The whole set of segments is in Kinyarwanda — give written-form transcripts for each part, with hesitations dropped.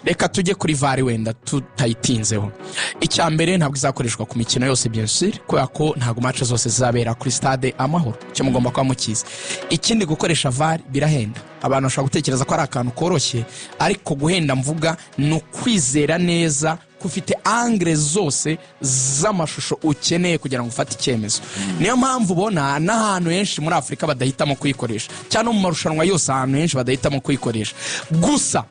reka tujye kuri VAR wenda tutayitinzeho. Icya mbere ntabwo izakoreshwa ku mikino yose bien sûr kubera ko ntabwo match zose zizabera kuri stade Amahoro, cyo mugomba kwa mukiza. Ikindi gukoresha VAR birahenda, abantu bashobora gutekereza ko ari akantu koroshye, ariko guhenda mvuga ni ukwizera neza kufite angle zose z'amashusho ukeneye kugira ngo ufate icyemezo. Niyo mpamvu ubona n'ahantu henshi muri Afrika badahitamo kuyikoresha, cyane mu marushanwa yose ahantu henshi badahitamo kuyikoresha. Gusa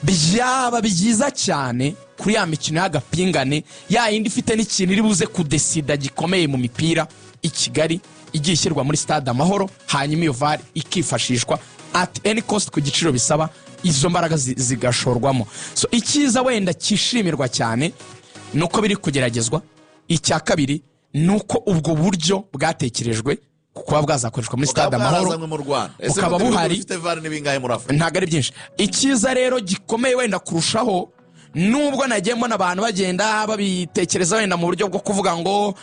byaba byiza cyane kuri ya mikino y'agapingane ya yindi ifite n'ikintu iri buze kudesida gikomeye mu mipira i Kigali igiye ishyirwa muri stade Amahoro, hanyuma iyo VAR ikifashishwa at any cost ku giciro bisaba, izo mbaraga zigashorwamo. So ikiza wenda kishimirwa cyane nuko biri kugeragezwa. Icya kabiri nuko ubwo buryo bwatekerejwe kuba bwazakoreshwa muri stade Amahoro ukaba buhari, ntago ari byinshi. Ikiza rero gikomeye wenda kurushaho, nubwo nagiye mbona abantu bagenda babitekereza wenda mu buryo bwo kuvuga ngo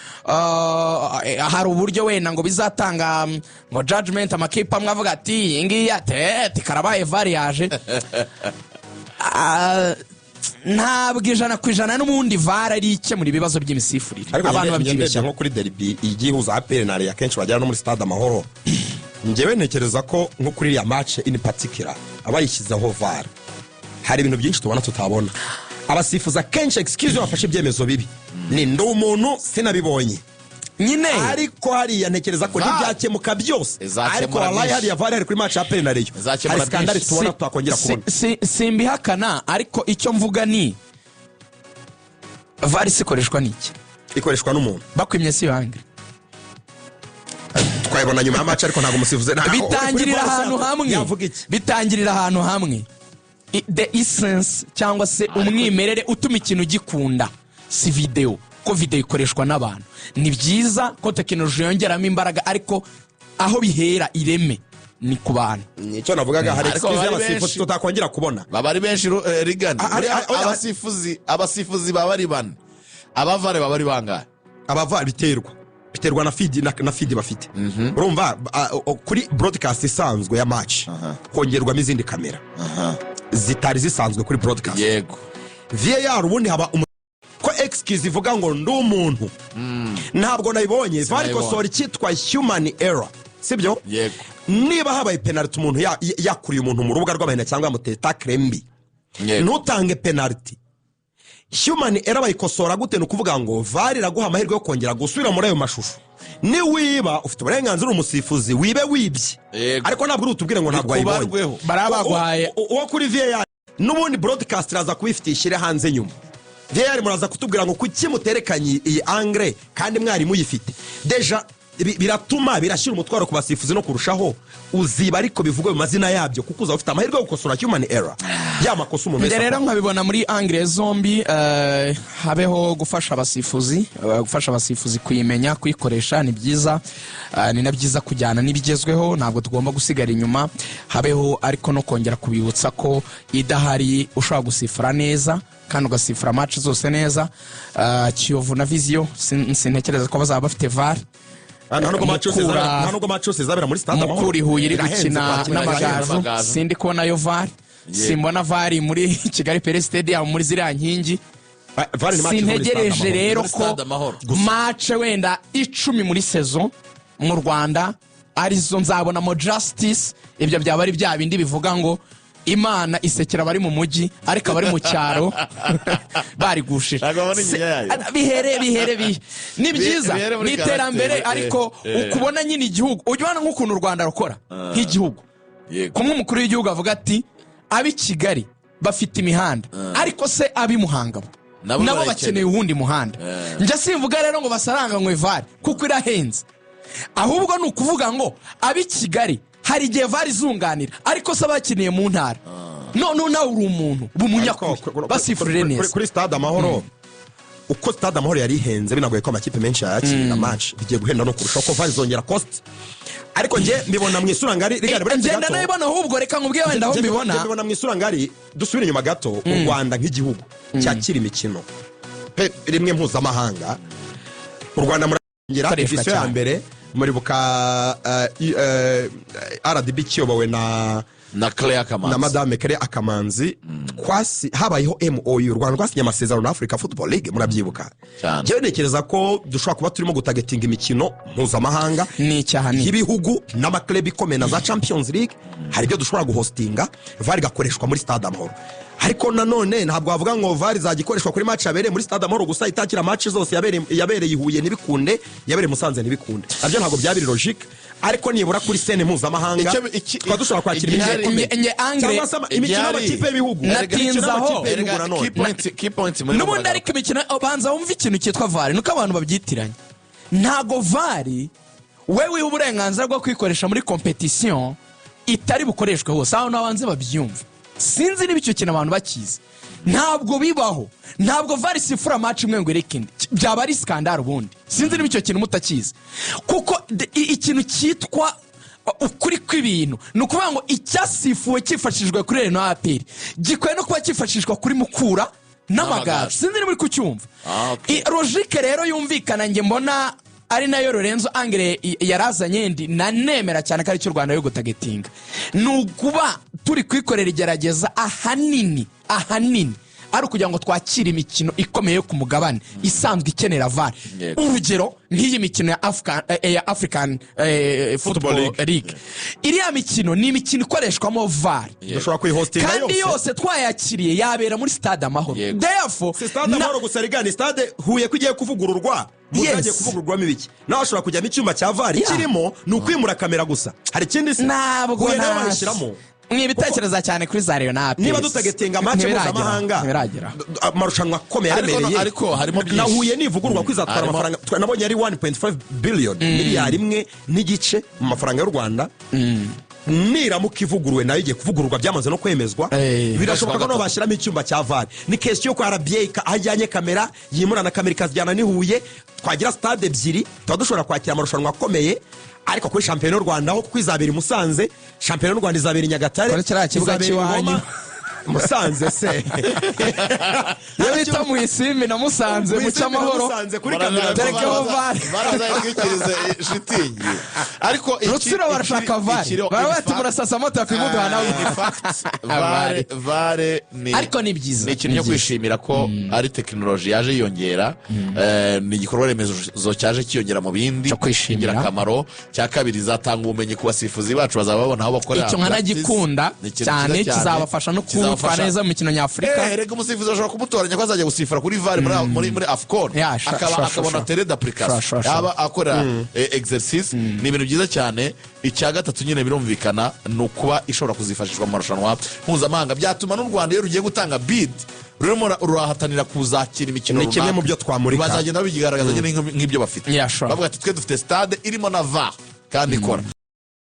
hari uburyo wenda ngo bizatanga ngo judgment amakipe amwe avuga ati ngiya karabaye VAR yaje. Ntabwo 100% n'ubundi VAR ari ikemura ibibazo by'imisifurire abantu babyibeshya. Nko kuri derby igihuza APR na Rayon akenshi bagera no muri stade Amahoro, njyewe ntekereza ko nko kuri ya match in particular abayishyizeho VAR hari ibintu byinshi tubona tutabona. Abasifuza kenshi excuse bafashe ibyemezo bibi, ni ndo umuntu sinabibonye nyine, ariko hari yantekereza ko ntibyakemuka byose, ariko wallahi hari ya VAR ari kuri match ya APR na Rayon hari skandal tubona twakongera kubona. Simbihakana, ariko icyo mvuga ni VAR ikoreshwa niki, ikoreshwa n'umuntu bakwimye si yange twayibona nyuma ya match, ariko ntago musifuze bitangirira ahantu hamwe. The essence cyangwa se umwimerere utuma ikintu gikunda si video, ko video ikoreshwa n'abantu. Ni byiza ko technology yongeramo imbaraga, ariko aho bihera ireme ni ku bantu. Nicyo navugaga, hari excuse y'abasifuzi tutakongera kubona. Baba ari benshi rigana abasifuzi baba ari bane, abavare baba ari bangahe? Abavare biterwa na feed bafite. Urumva kuri broadcast isanzwe ya match kongerwamo izindi kamera zitari zisanzwe kuri broadcast. Yego VAR ubundi haba ko excuse ivuga ngo ndi umuntu, ntabwo nayibonye. VAR ikosora icyitwa human error, sibyo? Yego. Niba habaye penalty umuntu yakuriye umuntu mu rubuga rw'abahina cyangwa muteta krembi, ntutange penalty, human error bayikosora gute? Nukuvuga ngo VAR iraguha amahirwe yo kongera gusubira muri ayo mashusho. Ni wiba ufite uburenganzira umusifuzi wibye, ariko ntabwo urutubwire ngo ntabwo wayibonye. Barabagwaye uwo kuri VAR n'ubundi broadcast raza kubifitishire hanze nyuma. VAR muraza kutubwira ngo kuki muterekanye iyi angle kandi mwari muyifite deja, biratuma birashyira umutwaro ku basifuzi no kurushaho uziba, ariko bivugwa mu mazina yabyo kuko uza ufite amahirwe yo gukosora human error y'amakosa umuntu wese. Rero nkabibona muri angle zombi, habeho gufasha abasifuzi kuyimenya kuyikoresha, ni byiza, ni na byiza kujyana n'ibigezweho, ntabwo tugomba gusigara inyuma. Habeho ariko no kongera kubibutsa ko idahari ushobora gusifura neza kandi ugasifura match zose neza. Kiyovu na Vision sintekereza ko bazaba bafite VAR. Ntabwo match zabera muri stade Amahoro. Mukuri Huye iri gukina n'Amagaju, sindi kubona yo VAR. Simbona VAR muri Kigali Pele Stadium muri ziriya nkingi. Sintegereje rero ko match wenda 10 muri saison mu Rwanda arizo nzabonamo justice. Ibyo byaba ari bya bindi bivuga ngo Imana isekera bari mu mujyi ariko bari mu cyaro bari gushira. Bihere ni byiza, ni terambere, ariko ukubona nyine igihugu ujyana nk'ukuntu u Rwanda rukora nk'igihugu. Kumwe umukuru w'igihugu avuga ati abi Kigali bafite imihanda, ariko se abi Muhanga nabo bakeneye uwundi muhanda. Njye simvuga rero ngo basaranganywe VAR kuko irahenze, ahubwo ni ukuvuga ngo abi Kigali hari igihe VAR izunganira, ariko se abakeneye mu ntara no nawe uri umuntu bumunyakuri basifurire neza. Kuri stade Amahoro uko stade Amahoro yari ihenze, binagoye ko amakipe menshi yakira match bigiye guhenda no kurusha ko VAR izongera cost. Ariko nje mbibona mu isura ngari rigari buri gato, ngenda nayibona ahubwo reka nkubwiye wenda aho mbibona mu isura ngari. Dusubire inyuma gato, u Rwanda nk'igihugu cyakira imikino rimwe mpuzamahanga. U Rwanda murangira edition ya mbere muri buka RDB kiyobowe na na Claire na Kamanzi madame Kere Akamanzi habayeho MOU u Rwanda rwasinye amasezerano na Africa Football League murabyibuka Cyane. njyewe ntekereza ko dushobora kuba turimo gutagetinga imikino mpuzamahanga ni icyaha ni y'ibihugu n'amaklub ikomeye na za Champions League hari ibyo dushobora guhostinga VAR igakoreshwa muri Stade Amahoro ariko nanone ntabwo wavuga ngo VAR izagikoreshwa kuri match yabereye muri Stade Amahoro gusa itakira match zose yabereye Huye ntibikunde yabereye Musanze ntibikunde nabyo ntabwo byabiri logique ariko nibura kuri scene mpuzamahanga twa dushobora kwakira Angre imikino y'amakipe y'ibihugu natinzaho key point muri n'ubundi ariko imikino ubanza wumva ikintu cyitwa VAR nuko abantu babyitiranye ntago VAR wewe uburenganzira bwo kwikoresha muri competition itari bukoreshwe hose aho nabanze babyumva sinzi niba icyo kintu abantu bakizi ntabwo bibaho ntabwo VAR sifura match imwe ngo irekinde byaba ari scandal ubundi sinzi niba icyo kintu mutakizi kuko ikintu cyitwa ukuri kw'ibintu ni ukuvuga ngo icyasifuwe cyifashishijwe kuri Reno APR gikwiye no kuba cyifashishwa kuri Mukura n'Amagaju sinzi niba uri kucyumva logique rero yumvikana nge mbona ari nayo Lorenzo Angre yarazanye ndi nanemera cyane ko ari cyo Rwanda yo gutagetinga nukuba turi kwikorera igerageza ahanini ari ukugira ngo twakire imikino ikomeye yo ku mugabane isanzwe ikenera VAR urugero nk'iyi mikino ya African Football League iriya mikino ni imikino ikoreshwamo VAR dushobora kuyihostinga yose kandi yose twayakiriye yabera muri Stade Amahoro therefore Stade Amahoro gusa rigani Stade Huye kugiye kuvugururwa muzagiye kuvugururwamo ibiki nawe ashobora kujyamo icyuma cya VAR kirimo ni ukwimura kamera gusa hari ikindi se ntabwo nawe bayishyiramo mwibitekereza cyane kuri za Rayon APR niba dutagetinga match mpuzamahanga amarushanwa akomeye aremereye ariko harimo byinshi nahuye nivugururwa kwizatwara amafaranga nabonye ari 1.5 billion miliyari imwe n'igice mu mafaranga y'u Rwanda niramuka ivuguruwe nayo igiye kuvugururwa byamaze no kwemezwa birashoboka ko no bashyiramo icyumba cya VAR ni question ko RBA ajyanye kamera yimurana kamera ikazijyana ni Huye twagira stade ebyiri tuba dushobora kwakira amarushanwa akomeye ariko kuri shampiyona y'u Rwanda aho kwizabera Musanze shampiyona y'u Rwanda izabera Nyagatare izabera Musanze se yabita mu Isimbi na Musanze mu cyamahoro kuri kamera terekeho VAR barazayikiriza shitingi ariko Rutsiro barashaka VAR barabati murasasa moto yakimuduha nawe VAR ni ariko ni byiza ni ikintu cyo kwishimira ko ari tekinoloji yaje yiyongera ni igikorwa remezo cyaje kiyongera mu bindi kwishimira akamaro cya kabiri zatanga ubumenyi ku basifuzi bacu bazaba babona aho bakorera icyo nkanagikunda cyane kizabafasha no kuba neza mu mikino nyafurika rega umusifuzi ashobora kumutoranya ko azajya gusifura kuri VAR muri AFCON akabona tele d'application yaba akora exercice ni ibintu byiza cyane icya gatatu nyine birumvikana ni ukuba ishobora kuzifashishwa mu marushanwa mpuzamahanga byatuma n'u Rwanda iyo rugiye gutanga bid rurimo rurahatanira kuzakira imikino runaka ni kimwe mu byo twamurika bazagenda babigaragaza nk'ibyo bafite bavuga ati twe dufite stade irimo na VAR kandi ikora